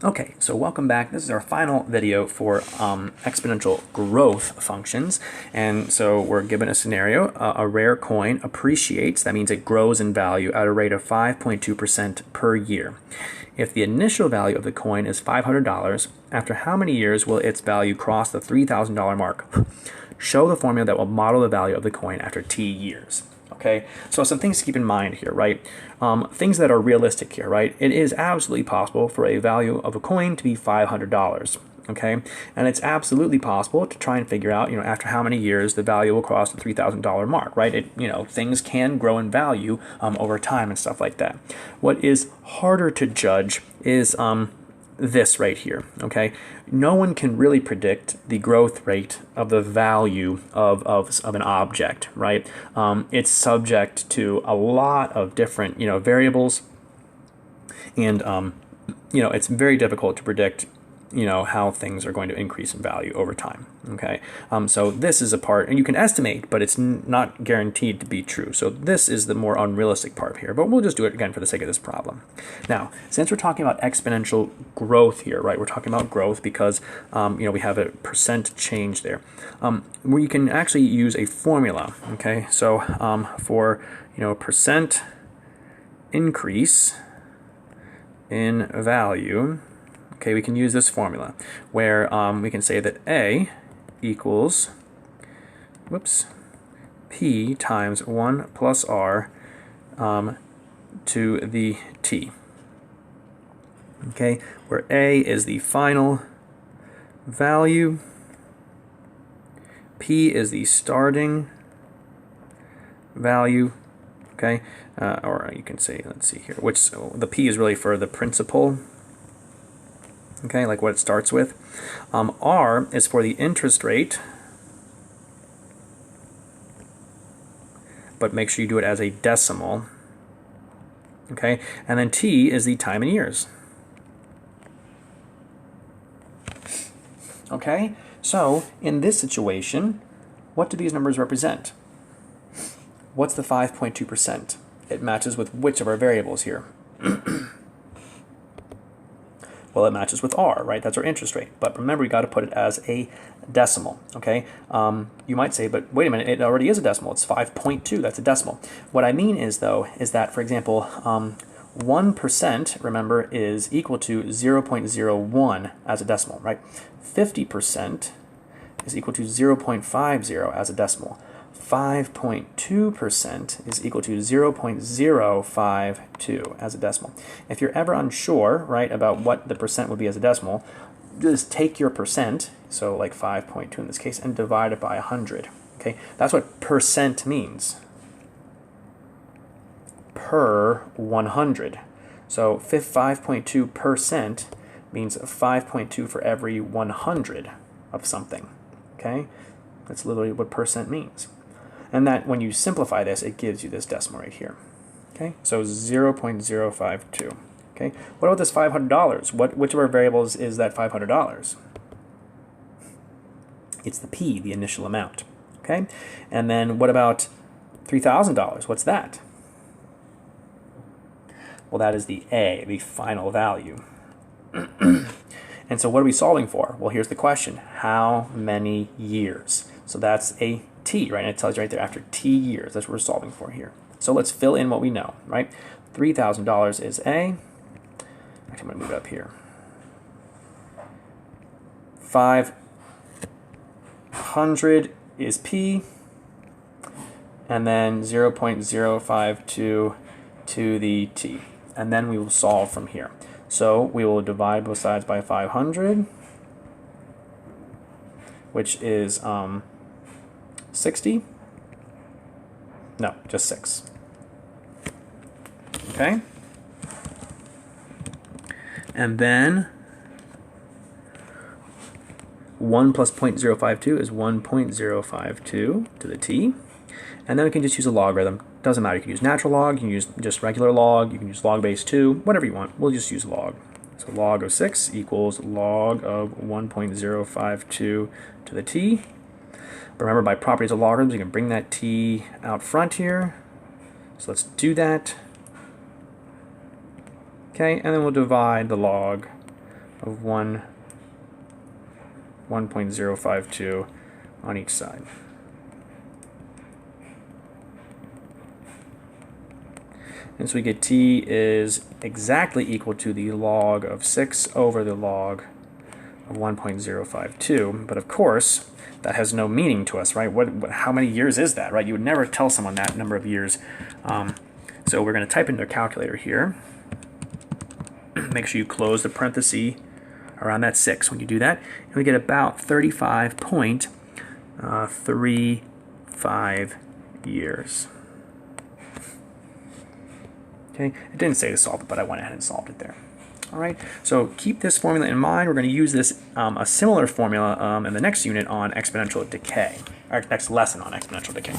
Okay, so welcome back. This is our final video for exponential growth functions. And so we're given a scenario. A rare coin appreciates. That means it grows in value at a rate of 5.2% per year. If the initial value of the coin is $500, after how many years will its value cross the $3,000 mark? Show the formula that will model the value of the coin after t years. Okay, so some things to keep in mind here, right? Things that are realistic here, right? It is absolutely possible for a value of a coin to be $500, okay? And it's absolutely possible to try and figure out, after how many years the value will cross the $3,000 mark, right? Things can grow in value over time and stuff like that. What is harder to judge is this right here, okay? No one can really predict the growth rate of the value of an object, right? It's subject to a lot of different, variables, and, it's very difficult to predict how things are going to increase in value over time. Okay, so this is a part, and you can estimate, but it's not guaranteed to be true. So this is the more unrealistic part here, but we'll just do it again for the sake of this problem. Now, since we're talking about exponential growth here, right, we're talking about growth because, we have a percent change there, where you can actually use a formula. Okay, so for, percent increase in value, okay, we can use this formula where we can say that A equals, P times 1 plus R to the T. Okay, where A is the final value, P is the starting value, okay, or you can say, let's see here, the P is really for the principal. Okay, like what it starts with. R is for the interest rate, but make sure you do it as a decimal. Okay, and then T is the time in years. Okay, so in this situation, what do these numbers represent? What's the 5.2%? It matches with which of our variables here? Well, it matches with R, right? That's our interest rate. But remember, you got to put it as a decimal, okay? You might say, but wait a minute, it already is a decimal. It's 5.2, that's a decimal. What I mean is, though, is that, for example, 1%, remember, is equal to 0.01 as a decimal, right? 50% is equal to 0.50 as a decimal. 5.2% is equal to 0.052 as a decimal. If you're ever unsure, right, about what the percent would be as a decimal, just take your percent, so like 5.2 in this case, and divide it by 100. Okay, that's what percent means. Per 100. So 5.2% means 5.2 for every 100 of something. Okay, that's literally what percent means. And that when you simplify this, it gives you this decimal right here. Okay, so 0.052. Okay, what about this $500? Which of our variables is that $500? It's the P, the initial amount. Okay, and then what about $3,000? What's that? Well, that is the A, the final value. And so what are we solving for? Well, here's the question. How many years? So that's a T, right? And it tells you right there, after T years. That's what we're solving for here. So let's fill in what we know, right? $3,000 is A. Actually, I'm going to move it up here. 500 is P. And then 0.052 to the T. And then we will solve from here. So we will divide both sides by 500, which is 60? No, just 6. Okay? And then 1 plus 0.052 is 1.052 to the T. And then we can just use a logarithm. Doesn't matter. You can use natural log, you can use just regular log, you can use log base 2, whatever you want. We'll just use log. So log of 6 equals log of 1.052 to the T. But remember, by properties of logarithms, you can bring that T out front here. So let's do that. Okay, and then we'll divide the log of 1.052 on each side. And so we get t is exactly equal to the log of 6 over the log of 1.052. But of course, that has no meaning to us, right? How many years is that, right? You would never tell someone that number of years. So we're going to type into a calculator here. Make sure you close the parenthesis around that 6 when you do that. And we get about 35.35 years. Okay, it didn't say to solve it, but I went ahead and solved it there. All right, so keep this formula in mind. We're going to use this a similar formula in the next unit on exponential decay, or next lesson on exponential decay.